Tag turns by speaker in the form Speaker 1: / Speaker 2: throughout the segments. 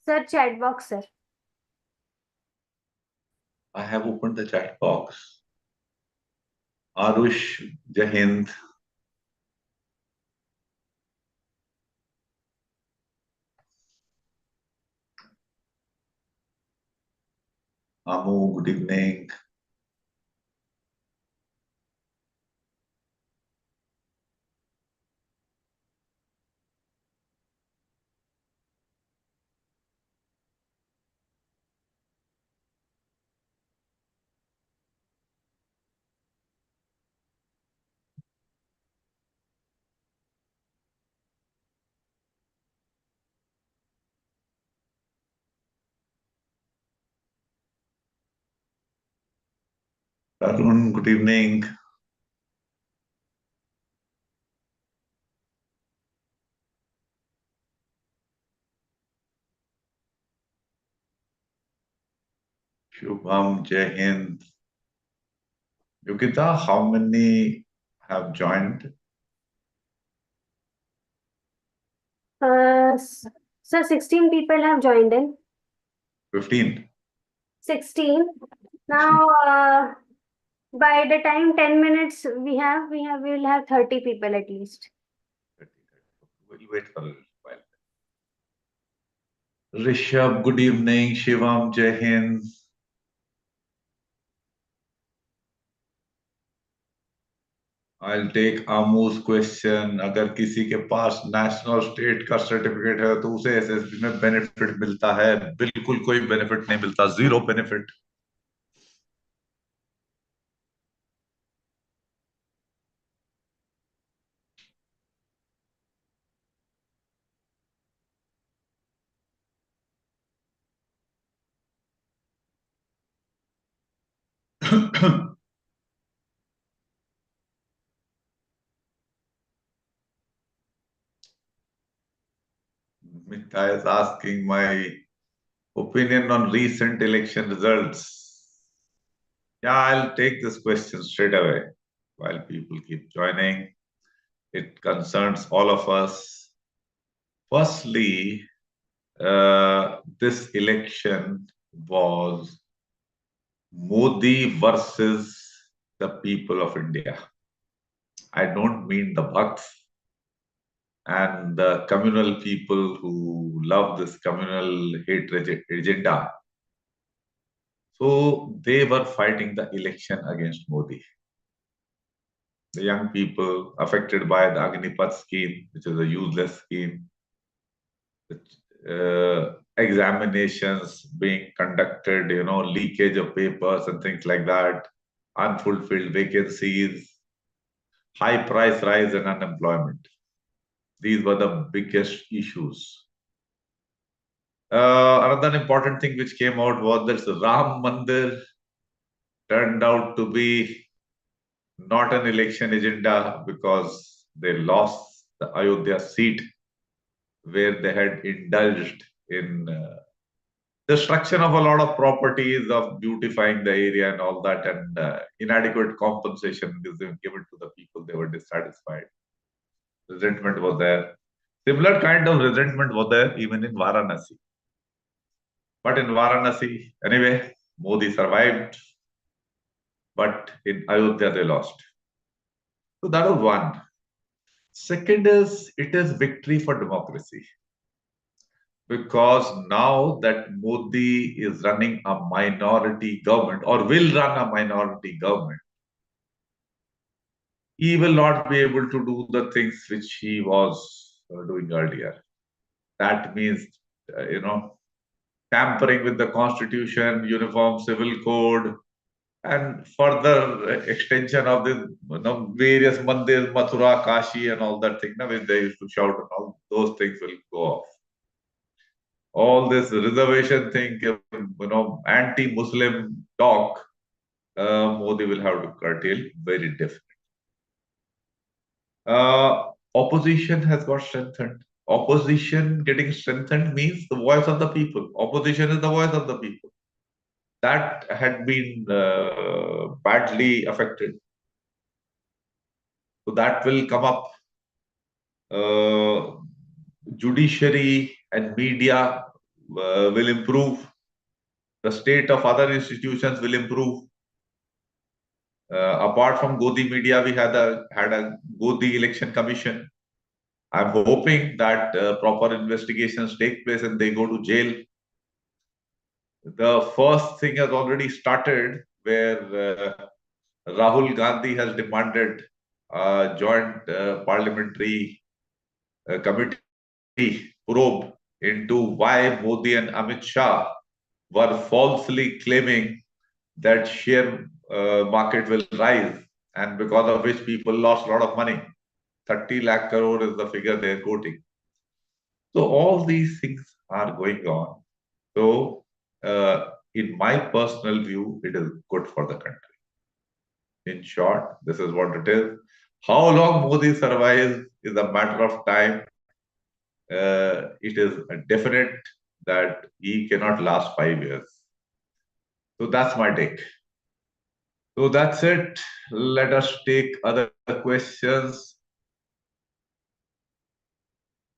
Speaker 1: Sir, chat box, sir.
Speaker 2: I have opened the chat box. Arush, Jai Hind. Amu, good evening. Arun, good evening. Shubham, Jai Hind. Yogita, how many have joined?
Speaker 1: Sir, 16 people have joined in.
Speaker 2: 15.
Speaker 1: 16. Now, by the time 10 minutes we'll have 30 people at least.
Speaker 2: We'll wait for a while. Rishabh, good evening. Shivam, Jai Hind. I'll take Amu's question. अगर किसी के पास national state का certificate है तो उसे SSB में benefit मिलता है? बिल्कुल कोई बेनिफिट नहीं मिलता, zero benefit. Mita is asking my opinion on recent election results. Yeah, I'll take this question straight away while people keep joining. It concerns all of us. Firstly, this election was Modi versus the people of India. I don't mean the Bhakts and the communal people who love this communal hatred agenda. So they were fighting the election against Modi. The young people affected by the Agnipath scheme, which is a useless scheme, examinations being conducted, leakage of papers and things like that, unfulfilled vacancies, high price rise and unemployment. These were the biggest issues. Another important thing which came out was that Ram Mandir turned out to be not an election agenda because they lost the Ayodhya seat where they had indulged in destruction of a lot of properties, of beautifying the area and all that, and inadequate compensation is given to the people. They were dissatisfied. Resentment was there. Similar kind of resentment was there even in Varanasi. But in Varanasi, anyway, Modi survived. But in Ayodhya, they lost. So that was one. Second is, it is victory for democracy. Because now that Modi is running a minority government or will run a minority government, he will not be able to do the things which he was doing earlier. That means, tampering with the constitution, uniform civil code, and further extension of the various mandirs, Mathura, Kashi, and all that thing, which they used to shout and all those things will go off. All this reservation thing, anti-Muslim talk, Modi will have to curtail very definitely. Opposition has got strengthened. Opposition getting strengthened means the voice of the people. Opposition is the voice of the people. That had been badly affected. So that will come up. Judiciary and media will improve. The state of other institutions will improve. Apart from Godi Media, we had a Godi Election Commission. I'm hoping that proper investigations take place and they go to jail. The first thing has already started where Rahul Gandhi has demanded a joint parliamentary committee probe into why Modi and Amit Shah were falsely claiming that share market will rise, and because of which people lost a lot of money. 30 lakh crore is the figure they're quoting. So all these things are going on. So in my personal view, it is good for the country. In short, this is what it is. How long Modi survives is a matter of time. It is definite that he cannot last 5 years. So that's my take. So that's it. Let us take other questions.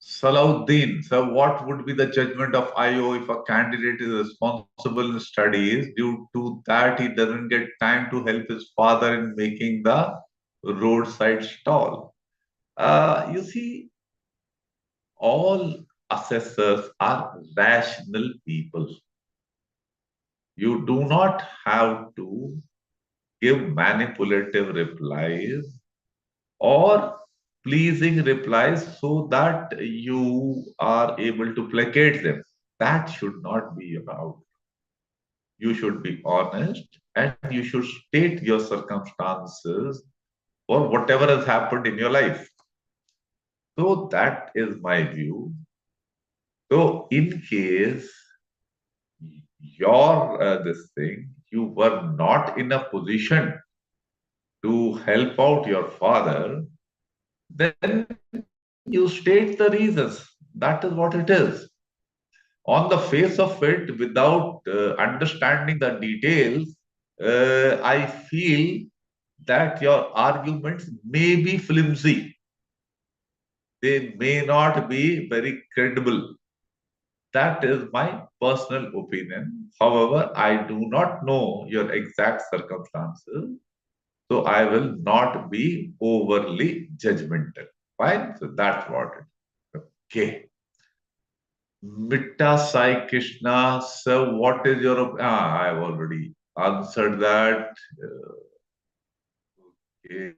Speaker 2: Salauddin, so what would be the judgment of IO if a candidate is responsible in studies? Due to that, he doesn't get time to help his father in making the roadside stall. You see, all assessors are rational people. You do not have to give manipulative replies or pleasing replies so that you are able to placate them. That should not be allowed. You should be honest and you should state your circumstances or whatever has happened in your life. So that is my view. So in case your this thing, you were not in a position to help out your father, then you state the reasons. That is what it is. On the face of it, without understanding the details, I feel that your arguments may be flimsy. They may not be very credible. That is my personal opinion. However, I do not know your exact circumstances, so I will not be overly judgmental. Fine? So that's what it is. Okay. Mitta Sai Krishna, so what is your I've already answered that. Okay.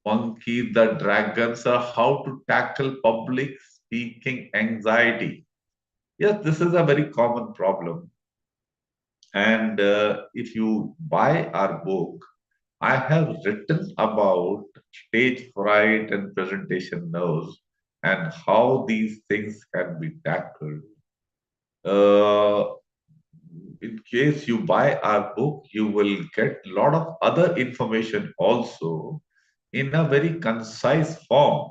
Speaker 2: Monkey the Dragon, sir, how to tackle public speaking anxiety? Yes, this is a very common problem. And if you buy our book, I have written about stage fright and presentation nerves and how these things can be tackled. Uh, in case you buy our book, you will get a lot of other information also in a very concise form.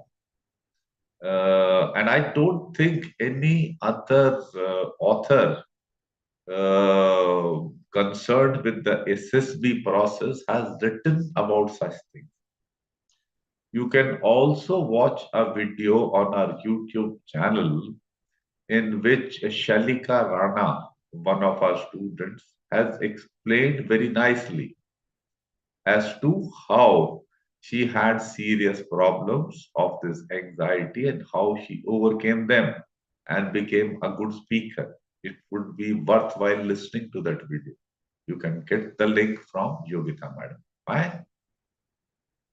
Speaker 2: And I don't think any other author concerned with the SSB process has written about such things. You can also watch a video on our YouTube channel in which Shalika Rana, one of our students, has explained very nicely as to how she had serious problems of this anxiety and how she overcame them and became a good speaker. It would be worthwhile listening to that video. You can get the link from Yogita Madam. Fine.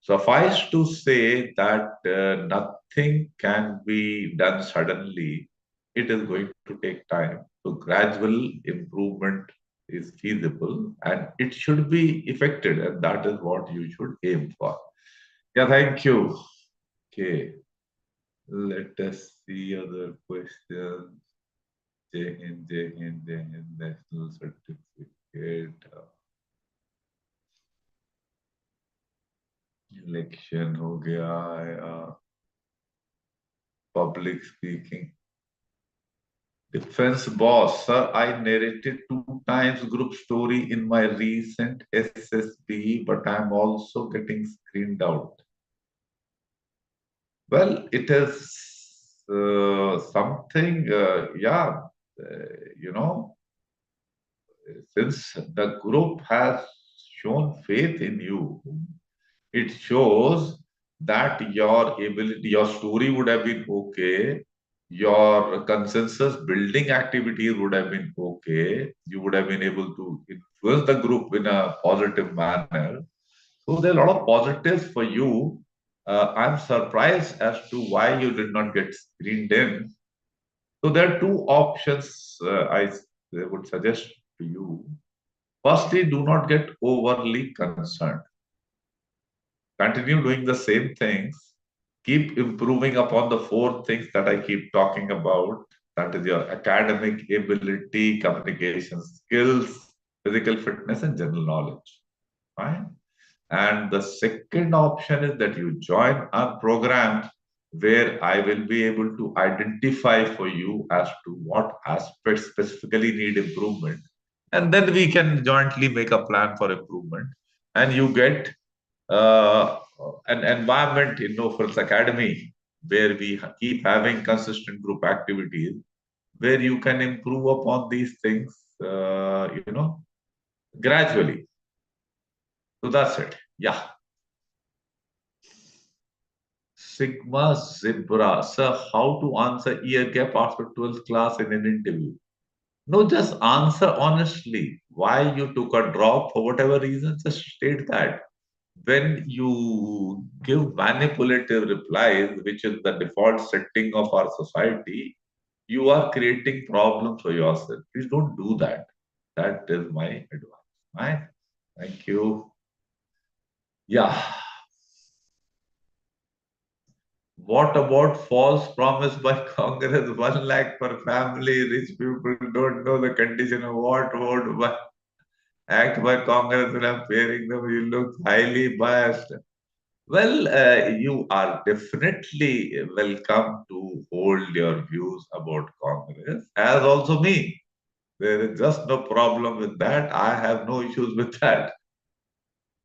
Speaker 2: Suffice to say that nothing can be done suddenly. It is going to take time. So gradual improvement is feasible and it should be effected, and that is what you should aim for. Yeah, thank you. Okay, let us see other questions. Jai Hind, Jai Hind, Jai Hind, National Certificate. Election हो गया या public speaking. Defense boss, sir, I narrated 2 times group story in my recent SSB, but I'm also getting screened out. Well, it is something, you know, since the group has shown faith in you, it shows that your ability, your story would have been okay, your consensus building activities would have been okay, you would have been able to influence the group in a positive manner. So there are a lot of positives for you. I'm surprised as to why you did not get screened in. So there are two options I would suggest to you. Firstly, do not get overly concerned. Continue doing the same things. Keep improving upon the four things that I keep talking about. That is your academic ability, communication skills, physical fitness, and general knowledge. Fine. And the second option is that you join a program where I will be able to identify for you as to what aspects specifically need improvement. And then we can jointly make a plan for improvement. And you get uh, an environment in No Frills Academy where we keep having consistent group activities where you can improve upon these things, gradually. So that's it. Yeah. Sigma Zebra. Sir, how to answer year gap after 12th class in an interview? No, just answer honestly. Why you took a drop for whatever reason, just state that. When you give manipulative replies, which is the default setting of our society, you are creating problems for yourself. Please don't do that. That is my advice. Right? Thank you. Yeah. What about false promise by Congress? 1 lakh per family. Rich people don't know the condition of what would act by Congress and I'm pairing them. You look highly biased. Well, you are definitely welcome to hold your views about Congress, as also me. There is just no problem with that. I have no issues with that.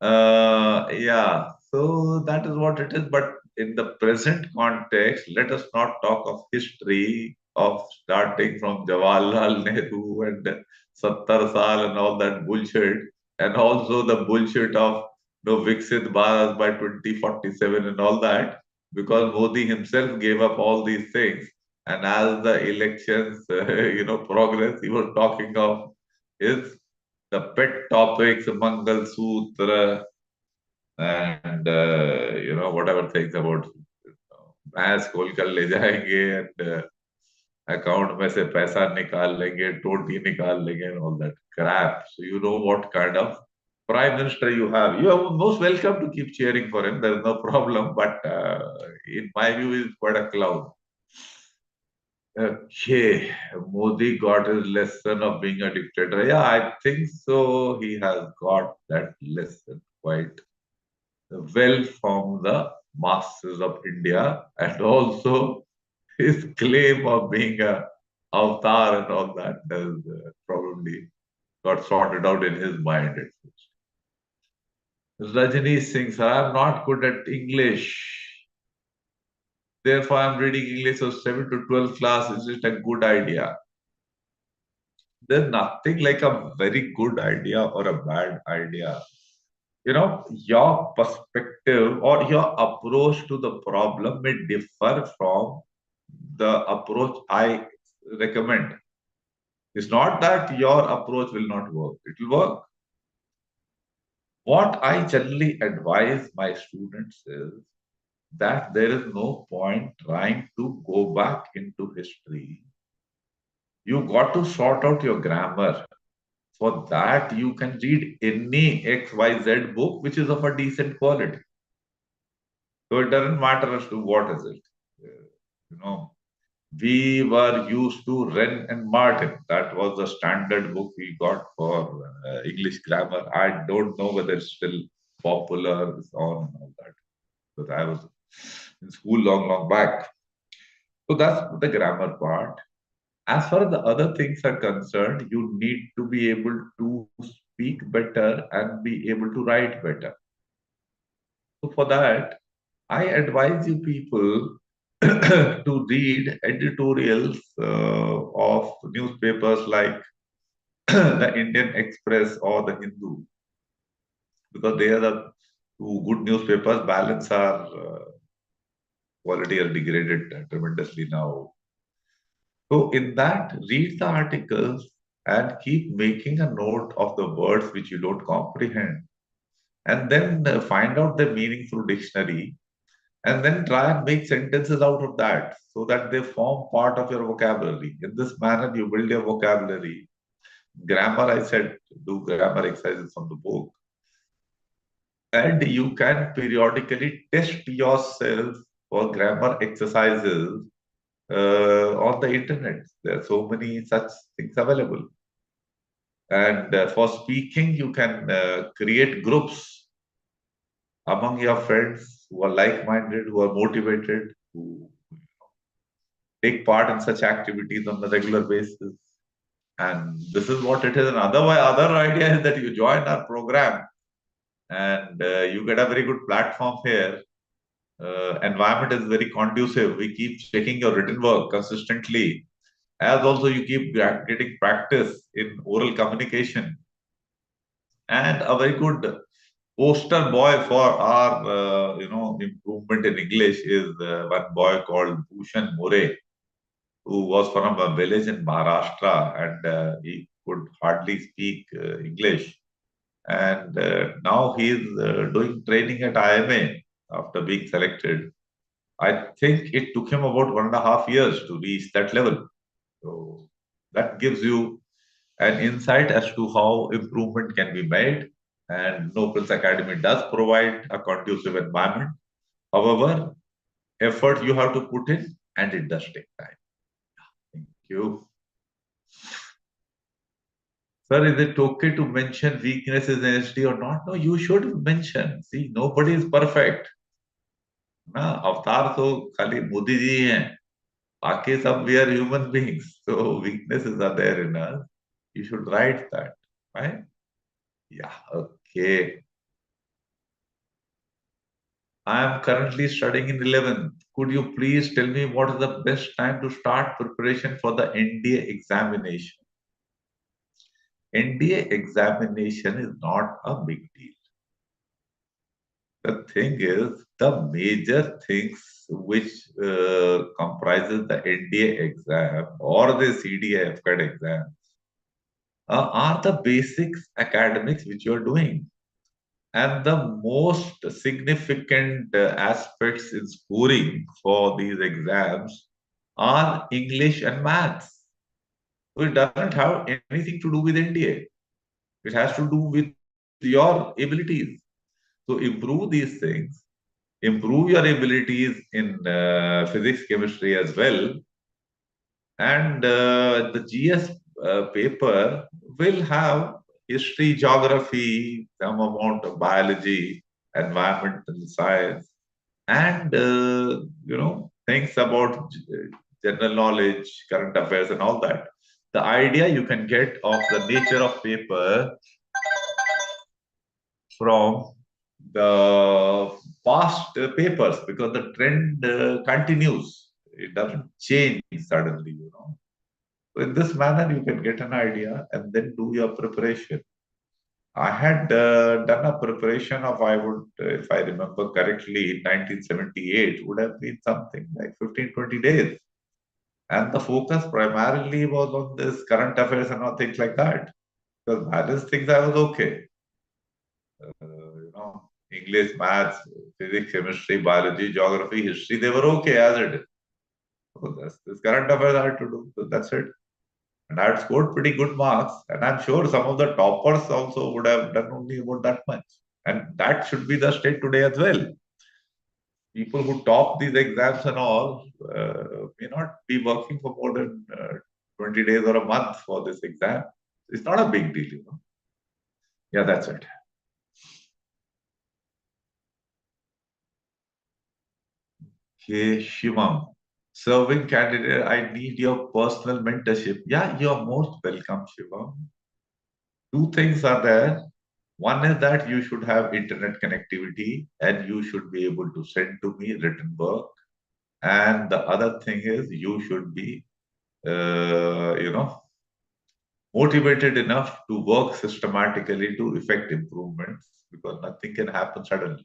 Speaker 2: Yeah, so that is what it is. But in the present context, let us not talk of history of starting from Jawaharlal Nehru and Sattar Saal and all that bullshit, and also the bullshit of Viksit Bharat by 2047 and all that, because Modi himself gave up all these things. And as the elections, progress, he was talking of his the pet topics, Mangal Sutra, and whatever things about भैंस खोल कर ले जाएंगे and account में से पैसा निकाल लेंगे टोटी निकाल लेंगे and all that crap. So you know what kind of prime minister you have. You are most welcome to keep cheering for him. There is no problem. But in my view, he's quite a clown. Okay, Modi got his lesson of being a dictator. Yeah, I think so. He has got that lesson quite well from the masses of India, and also his claim of being a avatar and all that has probably got sorted out in his mind. Rajani Singh, sir, I'm not good at English. Therefore, I'm reading English of 7 to 12 class. Is it a good idea? There's nothing like a very good idea or a bad idea. Your perspective or your approach to the problem may differ from the approach I recommend. It's not that your approach will not work, it will work. What I generally advise my students is that there is no point trying to go back into history. You got to sort out your grammar. For that, you can read any XYZ book which is of a decent quality. So it doesn't matter as to what is it. You know, we were used to Wren and Martin. That was the standard book we got for English grammar. I don't know whether it's still popular on all that, but I was in school long, long back. So that's the grammar part. As far as the other things are concerned, you need to be able to speak better and be able to write better. So for that, I advise you people to read editorials of newspapers like the Indian Express or the Hindu, because they are the two good newspapers. Balance our quality are degraded tremendously now. So in that, read the articles and keep making a note of the words which you don't comprehend, and then find out the meaning through dictionary, and then try and make sentences out of that so that they form part of your vocabulary. In this manner, you build your vocabulary. Grammar, I said, do grammar exercises from the book. And you can periodically test yourself for grammar exercises on the internet. There are so many such things available. And for speaking, you can create groups among your friends who are like-minded, who are motivated, who take part in such activities on a regular basis. And this is what it is. And other idea is that you join our program and you get a very good platform here. Environment is very conducive. We keep checking your written work consistently. As also you keep getting practice in oral communication. And a very good poster boy for our improvement in English is one boy called Bhushan More, who was from a village in Maharashtra, and he could hardly speak English. And now he is doing training at IMA after being selected. I think it took him about 1.5 years to reach that level. So that gives you an insight as to how improvement can be made. And No Prince Academy does provide a conducive environment. However, effort you have to put in, and it does take time. Thank you. Sir, is it okay to mention weaknesses in HD or not? No, you should mention. See, nobody is perfect. ना अवतार तो खाली मोदी जी हैं, बाकी सब we are human beings. So weaknesses are there in us. You should write that, right? Yeah, okay. I am currently studying in 11th. Could you please tell me what is the best time to start preparation for the NDA examination? NDA examination is not a big deal. The thing is, the major things which comprises the NDA exam or the CDA FCAT exam are the basics academics which you are doing. And the most significant aspects in scoring for these exams are English and maths. So it doesn't have anything to do with NDA. It has to do with your abilities. So improve these things, improve your abilities in physics, chemistry as well. And the GS paper will have history, geography, some amount of biology, environmental science, and things about general knowledge, current affairs, and all that. The idea you can get of the nature of paper from the past papers, because the trend continues. It doesn't change suddenly, So in this manner, you can get an idea and then do your preparation. I had done a preparation of, if I remember correctly, in 1978, would have been something like 15-20 days. And the focus primarily was on this current affairs and all things like that. Because balance things I was okay. English, maths, physics, chemistry, biology, geography, history, they were okay as it is. So that's this current affairs I had to do. So that's it. And I had scored pretty good marks. And I'm sure some of the toppers also would have done only about that much. And that should be the state today as well. People who top these exams and all may not be working for more than 20 days or a month for this exam. It's not a big deal, Yeah, that's it. Okay, Shivam. Serving candidate, I need your personal mentorship. Yeah, you're most welcome, Shivam. Two things are there. One is that you should have internet connectivity and you should be able to send to me written work. And the other thing is you should be, motivated enough to work systematically to effect improvements because nothing can happen suddenly.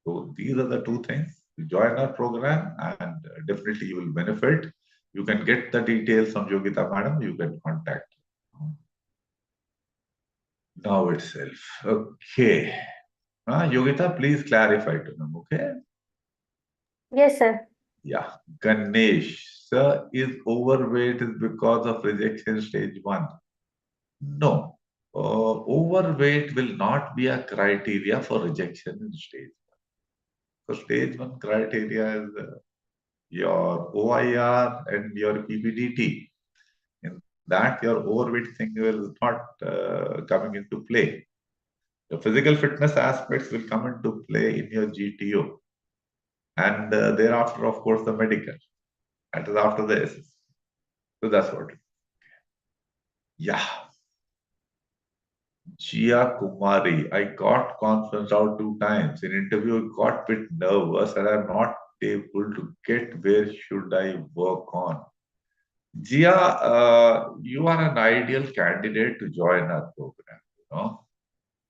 Speaker 2: So these are the two things. You join our program and definitely you will benefit. You can get the details from Yogita Madam. You can contact now itself. Okay. Yogita, please clarify to them. Okay.
Speaker 1: Yes, sir.
Speaker 2: Yeah. Ganesh, sir, is overweight is because of rejection stage 1. No. Overweight will not be a criteria for rejection in stage 1. So stage 1 criteria is your OIR and your PPDT. In that, your overweight thing will not coming into play. The physical fitness aspects will come into play in your GTO. And thereafter, of course, the medical. That is after the SS. So that's what. Yeah. Jia Kumari, I got conference out 2 times. In interview, I got a bit nervous and I'm not able to get where should I work on. Jia, you are an ideal candidate to join our program.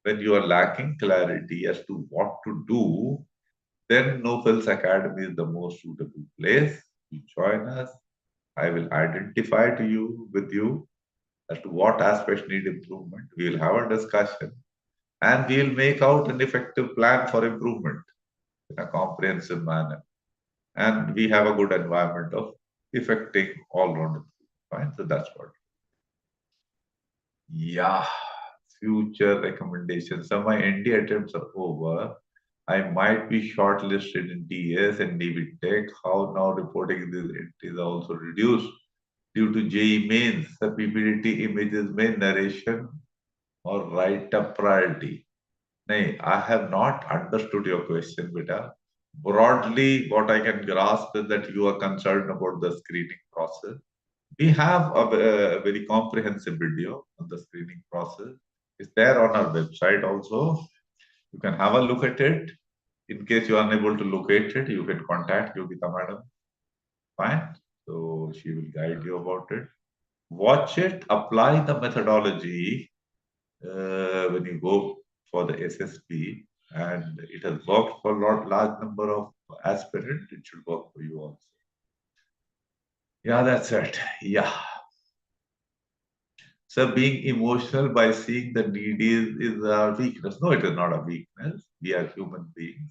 Speaker 2: When you are lacking clarity as to what to do, then Nobel's Academy is the most suitable place. You join us. I will identify to you with you as to what aspects need improvement. We will have a discussion and we will make out an effective plan for improvement in a comprehensive manner. And we have a good environment of effecting all round improvement. So that's what. Yeah, future recommendations. So my ND attempts are over. I might be shortlisted in TS and Navy Tech. How now reporting this is also reduced due to JEE mains, the PPDT images main narration or write-up priority. Nay, I have not understood your question, beta. Broadly, what I can grasp is that you are concerned about the screening process. We have a very comprehensive video on the screening process. It's there on our website also. You can have a look at it. In case you are unable to locate it, you can contact Yogita Madam. Fine. So she will guide you about it. Watch it, apply the methodology when you go for the SSP, and it has worked for a large number of aspirants. It should work for you also. Yeah, that's it. Yeah. So being emotional by seeing the need is a weakness. No, it is not a weakness. We are human beings.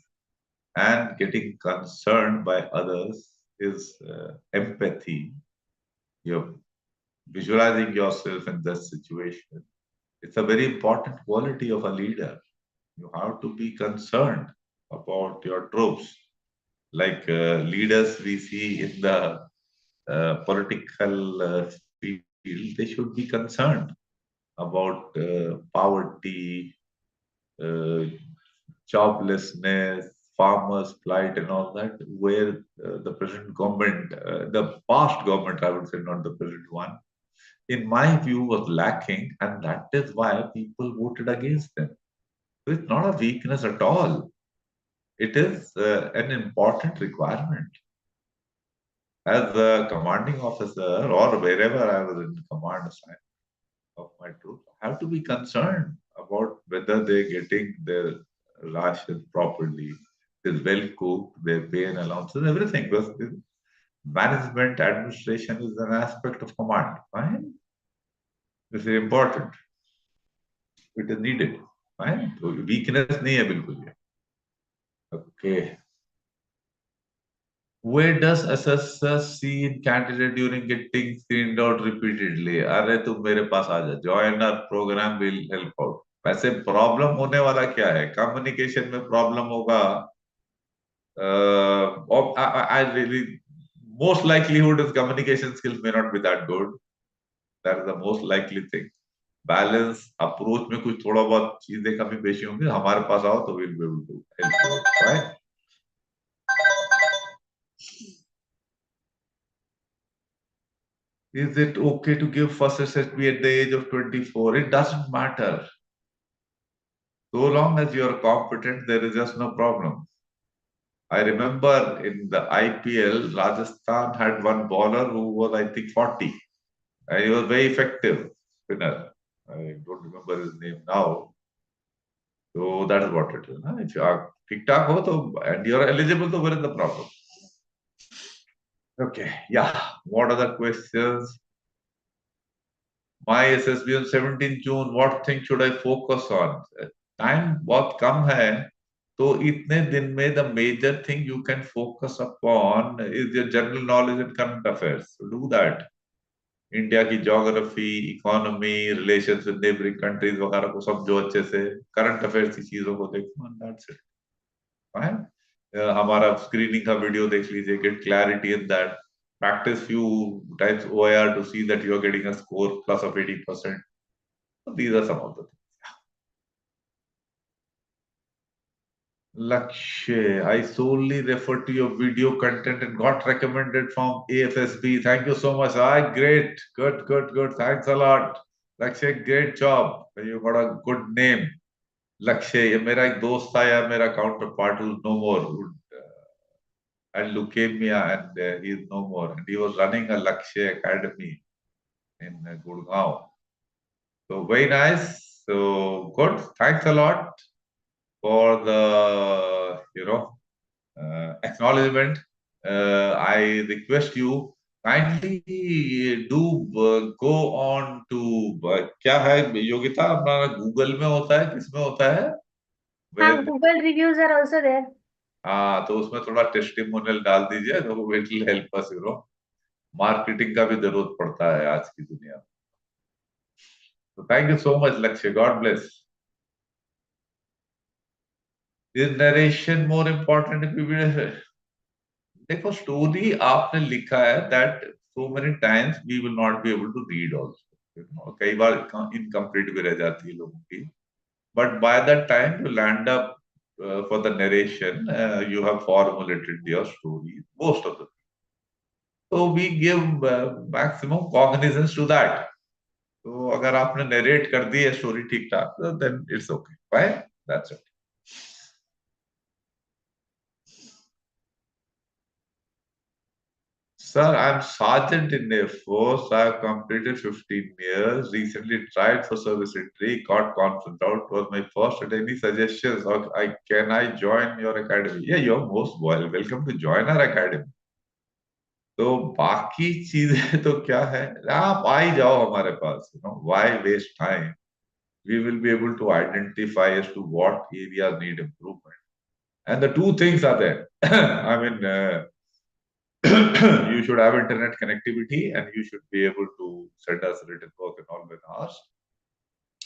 Speaker 2: And getting concerned by others is empathy. You're visualizing yourself in that situation. It's a very important quality of a leader. You have to be concerned about your troops. Like leaders we see in the political field, they should be concerned about poverty, uh, joblessness, farmers' plight, and all that, where the present government, the past government, I would say, not the present one, in my view, was lacking, and that is why people voted against them. So it's not a weakness at all. It is an important requirement. As a commanding officer, or wherever I was in command assignment of my troops, I have to be concerned about whether they're getting their ration properly, is well cooked, their pay and allowances, everything. Because management, administration is an aspect of command. Fine. This is important. It is needed. Fine. So weakness नहीं है बिल्कुल ये. Okay. Where does assessor see in candidate during getting screened out repeatedly? अरे तुम मेरे पास आ जा. Join our program will help out. वैसे problem होने वाला क्या है? कम्युनिकेशन में प्रॉब्लम होगा. I really most likelihood is communication skills may not be that good. That is the most likely thing. Balance approach में कुछ थोड़ा बहुत चीजें कमी पेशी होंगी. हमारे पास आओ तो we'll be able to help you out, right? Is it okay to give first SSB at the age of 24? It doesn't matter. So long as you are competent, there is just no problem. I remember in the IPL, Rajasthan had one bowler who was, I think, 40. And he was very effective spinner. I don't remember his name now. So that is what it is. Huh? If you are tik-tak ho, and you're eligible, so where is the problem? Okay, yeah. What other questions? My SSB on 17 June, what thing should I focus on? Time बहुत कम है, तो इतने दिन में the major thing you can focus upon is your general knowledge and current affairs. So do that. India की geography, economy, relations with neighbouring countries वगैरह को समझो अच्छे से, करंट अफेयर्स की चीजों को देखो, एंड दैट्स इट. फाइन. हमारा स्क्रीनिंग का वीडियो देख लीजिए, get clarity in that. Practice few times OIR to see that you are getting a score plus of 80%. So these are some of the things. Lakshay, I solely refer to your video content and got recommended from AFSB. Thank you so much. Great. Good, good, good. Thanks a lot. Lakshay, great job. You got a good name. Lakshay, ये मेरा एक दोस्त था यार, मेरा counter part who's no more, who had leukemia, and he is no more. And he was running a Lakshay Academy in Gurgaon. So very nice. So good. Thanks a lot for the acknowledgement. I request you kindly do go on to क्या है योगिता, अपना Google में होता है, किसमें होता है?
Speaker 1: Google reviews are also there.
Speaker 2: हाँ, तो उसमें थोड़ा टेस्टिमोनियल डाल दीजिए, तो it will help us. Marketing का भी जरूरत पड़ता है आज की दुनिया में. तो thank you so much Lakshya. God bless. Is narration more important? देखो, स्टोरी आपने लिखा है, that so many times we will not be able to read also. कई बार इनकम्प्लीट भी रह जाती है लोगों की. But by that time you land up for the narration, you have formulated your story most of the. So we give maximum cognizance to that. तो अगर आपने नरेट कर दी है स्टोरी ठीक ठाक, then it's okay. Fine, that's it. Sir, I'm sergeant in Air Force. I have completed 15 years. Recently tried for service entry, got conference out. Was my first. Any suggestions? Or can I join your academy? Yeah, you're most welcome to join our academy. तो बाकी चीजें तो क्या है, आप आ ही जाओ हमारे पास. Why waste time? We will be able to identify as to what areas need improvement. And the two things are there. I mean, you should have internet connectivity, and you should be able to send us written work in all webinars.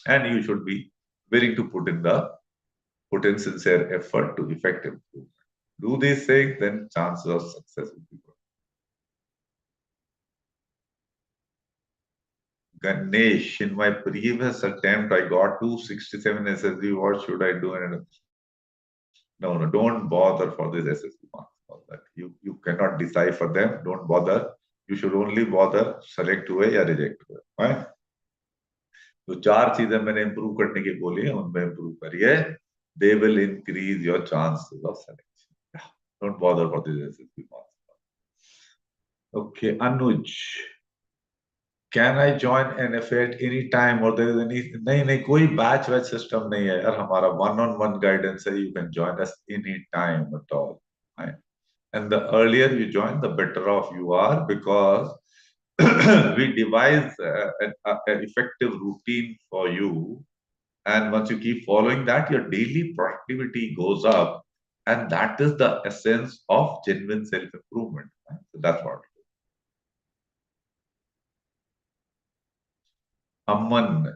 Speaker 2: And you should be willing to put in sincere effort to effect improvement. Do these things, then chances of success will be good. Ganesh, in my previous attempt, I got 267 SSB. What should I do? No, don't bother for this SSB marks. You cannot decipher them. Don't bother. You should only bother select हुए या reject हुए. Fine? तो 4 चीजें मैंने improve करने की बोली है, उनमें improve करिए. They will increase your chances of selection. Don't bother for this SSB marks. Okay, Anuj. Can I join NFA at any time, or there is any? नहीं, कोई batch system नहीं है यार. हमारा one-on-one guidance है. You can join us any time at all. Right? And the earlier you join, the better off you are, because we devise an effective routine for you. And once you keep following that, your daily productivity goes up. And that is the essence of genuine self-improvement. Right? So that's what. Amman,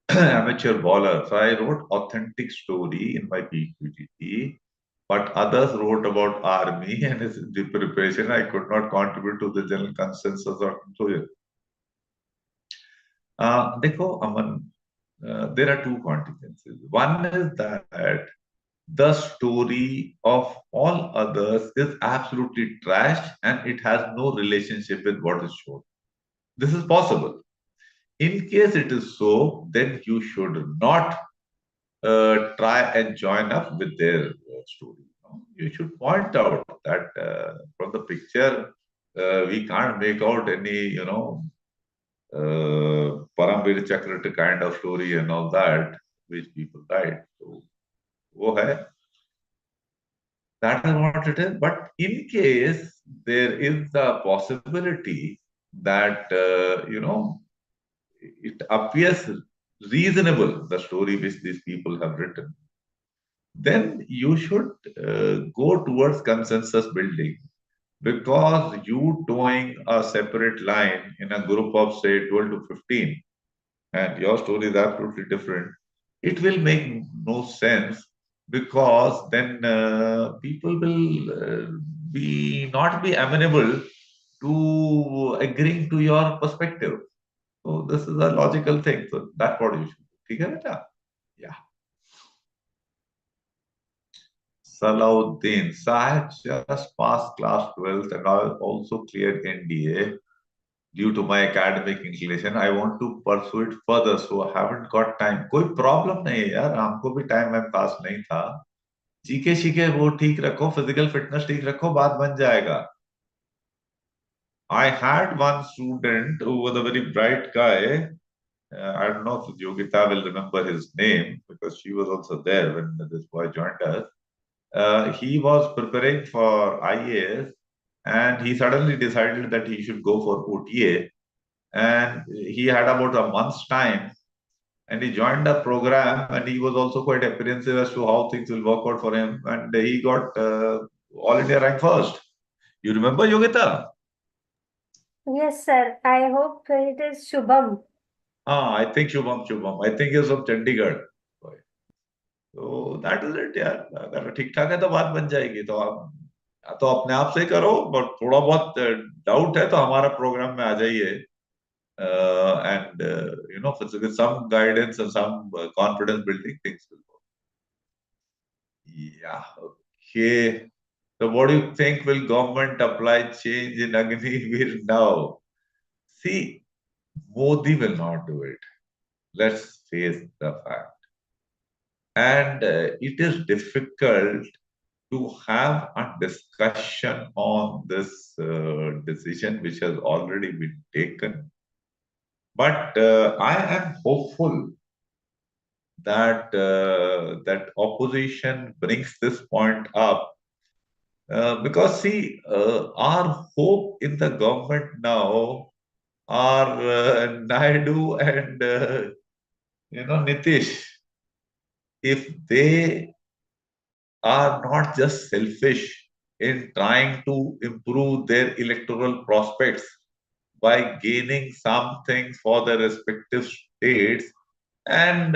Speaker 2: amateur bowler. So I wrote authentic story in my PPT, but others wrote about army and its preparation. I could not contribute to the general consensus or conclusion. देखो Aman, there are two contingencies. One is that the story of all others is absolutely trash and it has no relationship with what is shown. This is possible. In case it is so, then you should not try and join up with their story. You should point out that from the picture, we can't make out any, Paramvir Chakra kind of story and all that, which people died. So, wo hai. That is what it is. But in case there is the possibility that, it appears reasonable, the story which these people have written, then you should go towards consensus building. Because you towing a separate line in a group of, say, 12 to 15, and your story is absolutely different, it will make no sense, because then people will be not be amenable to agreeing to your perspective. So this is a logical thing. So that's what you should do. ठीक है बेटा? Yeah. Salahuddin, so I had just passed class 12th and I also cleared NDA due to my academic inclination. I want to pursue it further, so I haven't got time. कोई problem नहीं है यार, हमको भी time में पास नहीं था. GK शीके वो ठीक रखो, physical fitness ठीक रखो, बात बन जाएगा. I had one student who was a very bright guy. I don't know if Yogita will remember his name because she was also there when this boy joined us. He was preparing for IAS and he suddenly decided that he should go for OTA. And he had about a month's time and he joined the program and he was also quite apprehensive as to how things will work out for him. And he got All India rank first. You remember Yogita?
Speaker 1: Yes, sir. I hope it is Shubham.
Speaker 2: I think Shubham. I think he's from Chandigarh. तो that is it यार. अगर ठीक ठाक है तो बात बन जाएगी. तो आप तो अपने आप से करो, बट थोड़ा बहुत डाउट है तो हमारा प्रोग्राम में आ जाइए. And with some guidance and some confidence building, things will go. Yeah. Okay. So what do you think? Will government apply change in Agniveer now? See, Modi will not do it. Let's face the fact. And it is difficult to have a discussion on this decision which has already been taken. But I am hopeful that that opposition brings this point up, because see, our hope in the government now are Naidu and Nitish. If they are not just selfish in trying to improve their electoral prospects by gaining something for their respective states and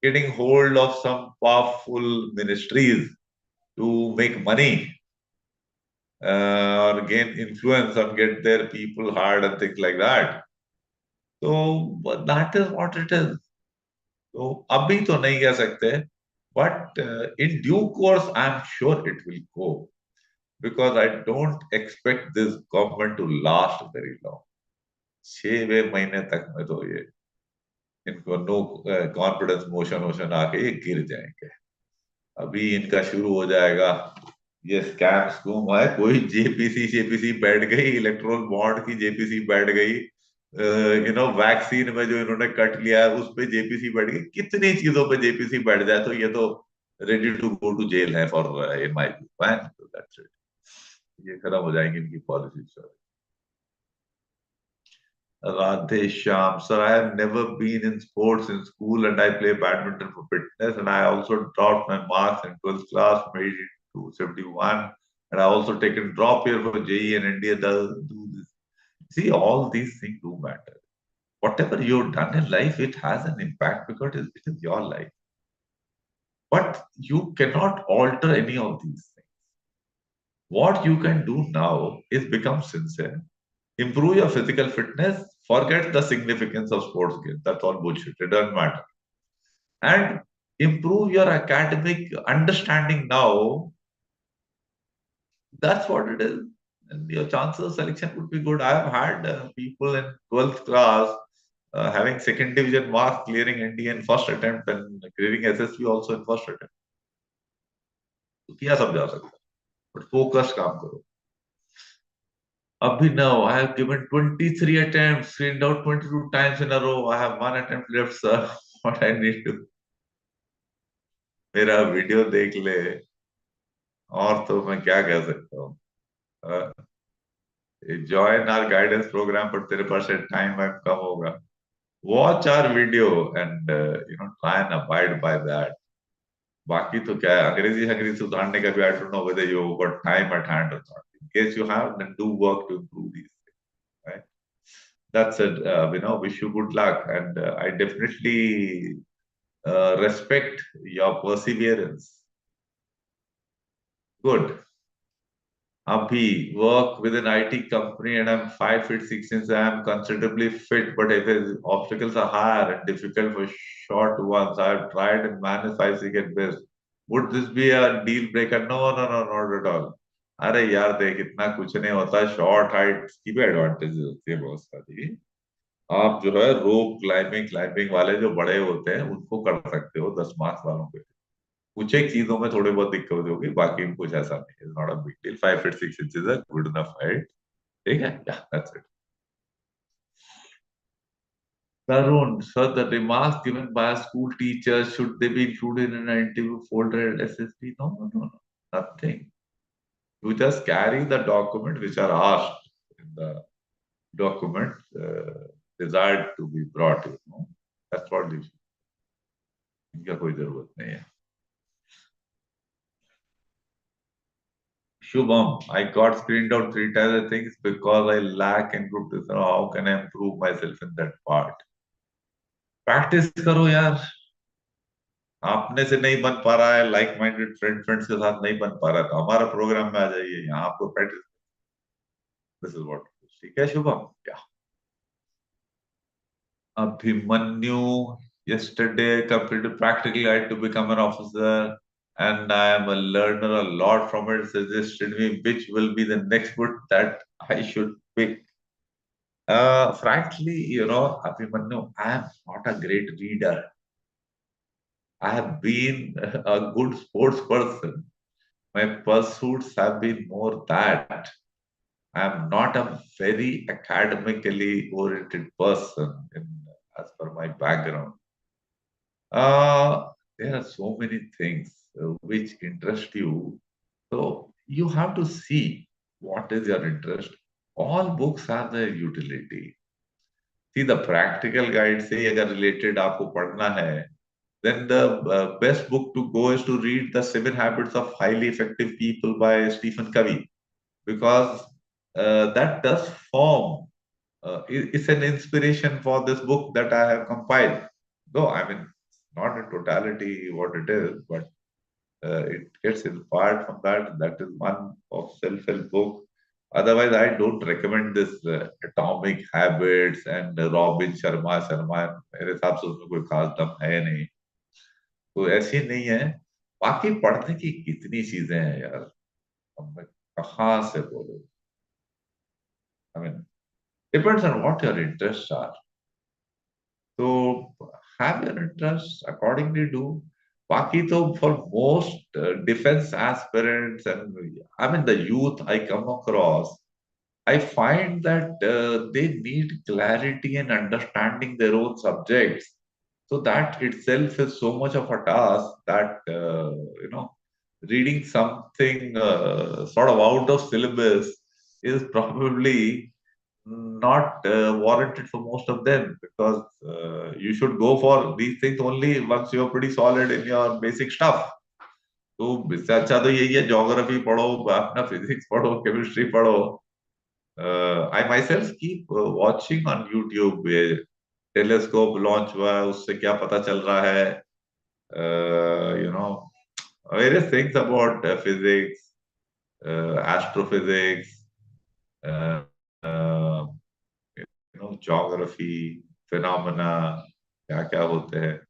Speaker 2: getting hold of some powerful ministries to make money or gain influence and get their people hard and things like that. So but that is what it is. So abhi to nahi keh sakte, but in due course I'm sure it will go, because I don't expect this government to last very long. 6 महीने तक में तो ये इनको no confidence motion आके ये गिर जाएंगे. अभी इनका शुरू हो जाएगा ये स्कैम स्कूम है. कोई जेपीसी बैठ गई, इलेक्ट्रोल बॉन्ड की जेपीसी बैठ गई, वैक्सीन में जो इन्होंने कट लिया है उस पे जेपीसी बैठ गई. कितनी चीजों पे जेपीसी बैठ जाए तो ये तो ready to go to jail है फॉर इन माय व्यू. ये खत्म हो जाएंगी इनकी policy. Radhe Shyam, sir, I have never been in sports in school and I play badminton for fitness, and I also dropped my marks in 12th class from 80 to 71, and I also taken drop here for JEE and India does do this. See, all these things do matter. Whatever you've done in life, it has an impact because it is your life. But you cannot alter any of these things. What you can do now is become sincere, improve your physical fitness, forget the significance of sports games. That's all bullshit. It doesn't matter. And improve your academic understanding now. That's what it is. And your chances of selection would be good. I have had people in 12th class having second division marks, clearing ND in first attempt, and clearing SSB also in first attempt. तो किया सब जा सकता है, but focus काम करो. Abhinav, I have given 23 attempts, screened out 22 times in a row. I have one attempt left, sir. What I need to. मेरा video देख ले, और तो मैं क्या कह सकता हूँ. ज्वाइन आवर गाइडेंस प्रोग्राम, पर तेरे पास टाइम कम होगा. Watch our video and try and abide by that. बाकी तो क्या है, अंग्रेजी अंग्रेजी सुधारने का भी I don't know whether you got time at hand और not. In case you have, then do work to improve these, right? That's it. Wish you good luck, and I definitely respect your perseverance. Good. Abhi, work with an IT company and I'm 5 feet 6 inches. I'm considerably fit, but if the obstacles are higher and difficult for short ones, I've tried and managed 5 6 at best. Would this be a deal breaker? No, no, no, not at all. अरे यार देख, इतना कुछ नहीं होता. Short height की भी advantages होती है बहुत सारी. आप जो है रोप क्लाइंबिंग क्लाइंबिंग वाले जो बड़े होते हैं उनको कर सकते हो, 10 मार्क्स वालों पे. कुछ एक चीजों में थोड़ी बहुत दिक्कत होगी, बाकी में कुछ ऐसा नहीं है. Not a big deal. 5 feet 6 inches है, गुड इनफ हाइट. ठीक है, या that's it. Tarun, sir, the remarks given by a school teacher, should they be included in an interview folder at SSB? No, no, no, no, nothing. You just carry the document which are asked in the document desired to be brought. That's what you. इनका कोई जरूरत नहीं है. Shubham, I got screened out 3 times. I think it's because I lack in group discussion. How can I improve myself in that part? Practice करो यार. आपने से नहीं बन पा रहा है, लाइक माइंडेड फ्रेंड्स के साथ नहीं बन पा रहा है, तो हमारा प्रोग्राम में आ जाइए, यहाँ आपको प्रैक्टिस. This is what. ठीक है शुभम. क्या Abhimanyu, yesterday I completed practical guide to become an officer, and I am a learner a lot from it. Suggested me which will be the next book that I should pick. Frankly, Abhimanyu, I am not a great reader. I have been a good sports person. My pursuits have been more that. I am not a very academically oriented person as per my background. There are so many things which interest you. So you have to see what is your interest. All books have their utility. See, the practical guide से अगर related आपको पढ़ना है, then the best book to go is to read The 7 Habits of Highly Effective People by Stephen Covey, because that does form, it's an inspiration for this book that I have compiled. Though, I mean, not in totality what it is, but it gets inspired from that. That is one of self-help book. Otherwise, I don't recommend this Atomic Habits and Robin Sharma. मेरे हिसाब से उसमें कोई खास दम है नहीं. तो ऐसी नहीं है. बाकी पढ़ने की कितनी चीजें हैं यार, अब मैं कहाँ से बोलूं. I mean, depends on what your interests are. So have your interests accordingly do. Baki to for most defense aspirants and I mean the youth I come across, I find that they need clarity and understanding their own subjects. So that itself is so much of a task that reading something sort of out of syllabus is probably not warranted for most of them, because you should go for these things only once you're pretty solid in your basic stuff. तो इससे अच्छा तो यही है, geography पढ़ो, अपना physics पढ़ो, chemistry पढ़ो. I myself keep watching on YouTube. Telescope launch हुआ है, उससे क्या पता चल रहा है, various things about physics, astrophysics, uh, uh, geography, phenomena, क्या क्या होते हैं,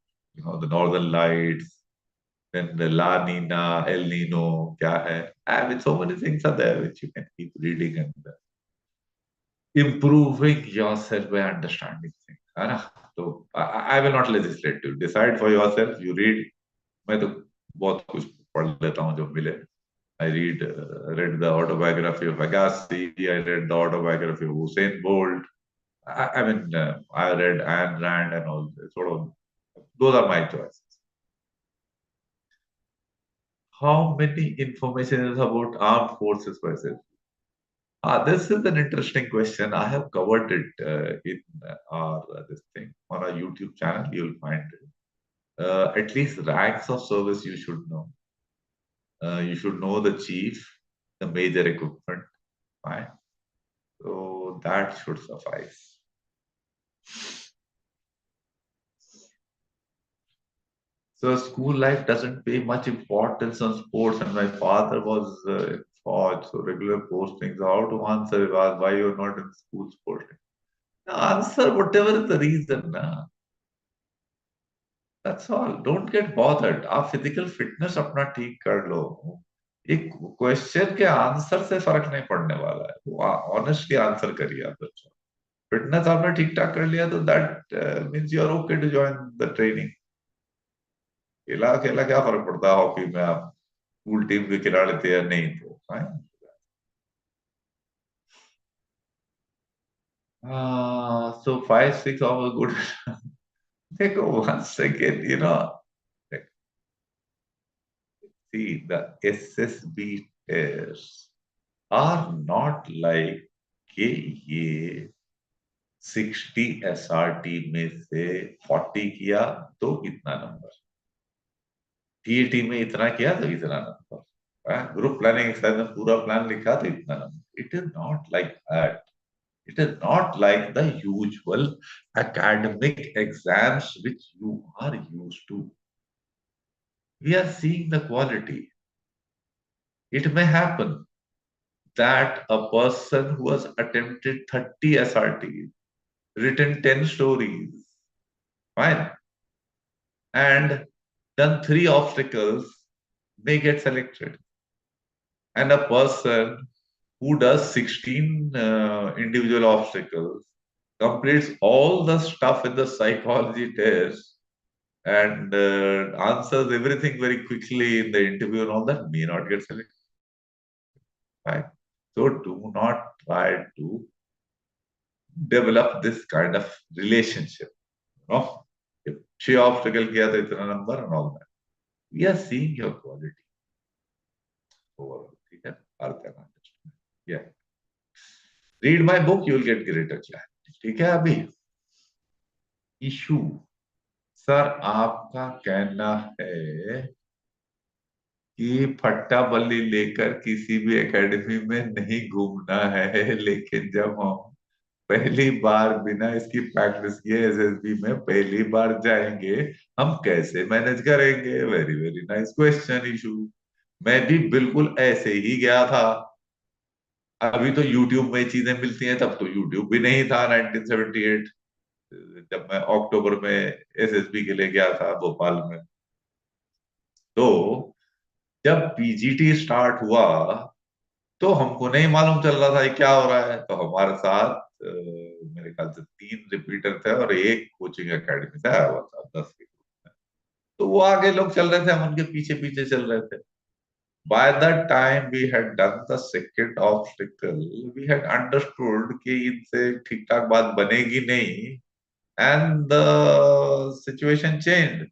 Speaker 2: the northern lights, then the La Nina, El Nino, क्या है. I mean, so many things are there which you can keep reading and improving yourself by understanding things. है ना? तो I will not legislate you. Decide for yourself. You read. मैं तो बहुत कुछ पढ़ लेता हूँ जब मिले. I read the autobiography of Agassi. I read the autobiography of Usain Bolt. I mean, I read Ayn Rand and all. Sort of, those are my choices. How many information is about armed forces versus? This is an interesting question. I have covered it in our this thing on our YouTube channel. You'll find it. At least ranks of service you should know. You should know the chief, the major equipment, fine. So that should suffice. So school life doesn't pay much importance on sports, and my father was in Forge, so regular postings. How to answer why you're not in school sporting? Answer whatever is the reason. Na? That's all. Don't get bothered. आप physical fitness अपना ठीक कर लो. एक question के answer से फर्क नहीं पड़ने वाला है. वो ऑनेस्टली आंसर करिए आप बच्चों. फिटनेस आपने ठीक ठाक कर लिया तो that means you are okay to join the training. अकेला अकेला क्या फर्क पड़ता है हॉकी में आप स्कूल टीम के खिलाड़ी थे या नहीं थे. फाइन. So 5-6 hours good. देखो once again, see, the SSB tests are not like कि ये 60 SRT में से 40 किया तो इतना नंबर, TAT में इतना किया तो इतना नंबर, ग्रुप प्लानिंग एक्सरसाइज में पूरा प्लान लिखा तो इतना number. It is not like that. It is not like the usual academic exams which you are used to. We are seeing the quality. It may happen that a person who has attempted 30 SRTs, written 10 stories, fine, and done 3 obstacles may get selected. And a person who does 16 individual obstacles, completes all the stuff in the psychology test, and answers everything very quickly in the interview and all that, may not get selected. Right? So do not try to develop this kind of relationship. If 6 obstacle किया तो इतना number and all that. We are seeing your quality overall. ठीक है? Yeah. Read my book, you will get greater clarity. ठीक है अभी? Issue. Sir आपका कहना है कि फट्टा बल्ली लेकर किसी भी एकेडमी में नहीं घूमना है, लेकिन जब हम पहली बार बिना इसकी प्रैक्टिस किए एसएसबी में पहली बार जाएंगे, हम कैसे मैनेज करेंगे? Very very nice question issue. मैं भी बिल्कुल ऐसे ही गया था. अभी तो यूट्यूब में चीजें मिलती हैं, तब तो यूट्यूब भी नहीं था 1978 जब मैं अक्टूबर में एसएसबी के लिए गया था भोपाल में. तो जब पीजीटी स्टार्ट हुआ तो हमको नहीं मालूम चल रहा था ये क्या हो रहा है. तो हमारे साथ मेरे ख्याल से 3 रिपीटर थे और एक कोचिंग एकेडमी से आया हुआ था 10 के ग्रुप में. तो वो आगे लोग चल रहे थे, हम उनके पीछे पीछे चल रहे थे. By the time we had done the second obstacle, we had understood कि इनसे ठीक ठाक बात बनेगी नहीं, and the situation changed.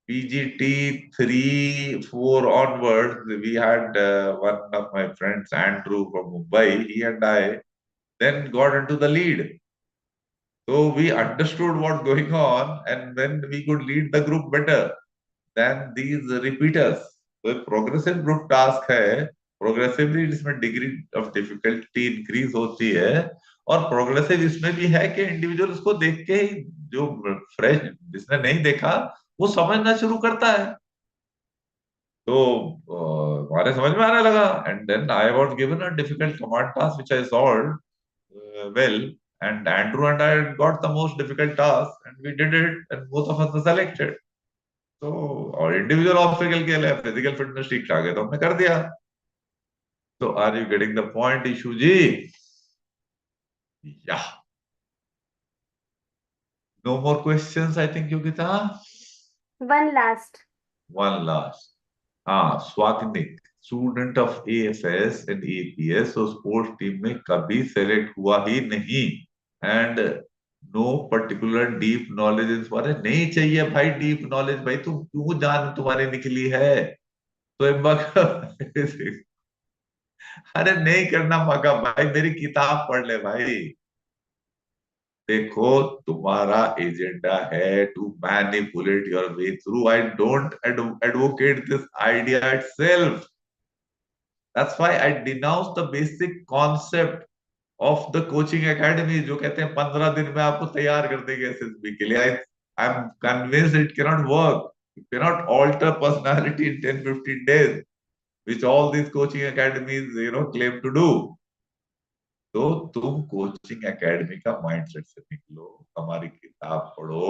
Speaker 2: PGT 3-4 onwards, we had one of my friends, Andrew from Mumbai, he and I then got into the lead. So we understood what's going on, and then we could lead the group better than these repeaters. तो एक progressive group task है. Progressively इसमें degree of difficulty increase होती है, और progressive इसमें भी है कि इंडिविजुअल उसको देख के ही, जो फ्रेश जिसने नहीं देखा वो समझना शुरू करता है. तो हमारे समझ में आने लगा. And then I was given a difficult command task which I solved well, and Andrew and I got the most difficult task and we did it, and both of us were selected. तो और individual obstacle के लिए physical fitness ठीक ठाक है तो हमने कर दिया. तो are you getting the point Ishu ji? या no more questions I think. Yogita,
Speaker 1: One last.
Speaker 2: one last. स्वातिनिक student of AFS and APS, तो स्पोर्ट्स टीम में कभी सेलेक्ट हुआ ही नहीं। And no particular deep knowledge in, अरे नहीं चाहिए भाई डीप नॉलेज, भाई तुम क्यों जान तुम्हारी निकली है तो अरे नहीं करना मगा भाई, मेरी किताब पढ़ ले भाई। देखो, तुम्हारा एजेंडा है to manipulate your way through, I don't advocate this idea itself. That's why I denounce the basic concept of the coaching academy, जो कहते हैं 15 दिन में आपको तैयार कर देंगे एसएसबी के लिए। I am convinced it cannot work, you cannot alter personality in 10-15 days, which all these coaching academies claim to do. तो तुम कोचिंग एकेडमी का माइंडसेट से निकलो, हमारी किताब पढ़ो,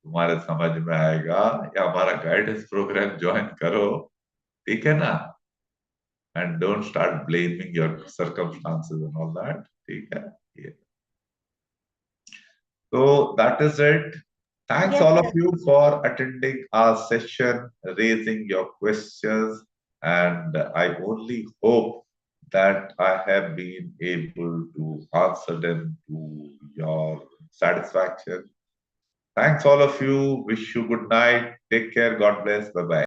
Speaker 2: तुम्हारे समझ में आएगा, या हमारा गाइडेंस प्रोग्राम ज्वाइन करो, ठीक है ना? And don't start blaming your circumstances and all that, ठीक है? ये so that is it. Thanks
Speaker 1: Yes,
Speaker 2: all of
Speaker 1: sir.
Speaker 2: you for attending our session, raising your questions, and I only hope that I have been able to answer them to your satisfaction. Thanks all of you. Wish you good night. Take care. God bless. Bye bye.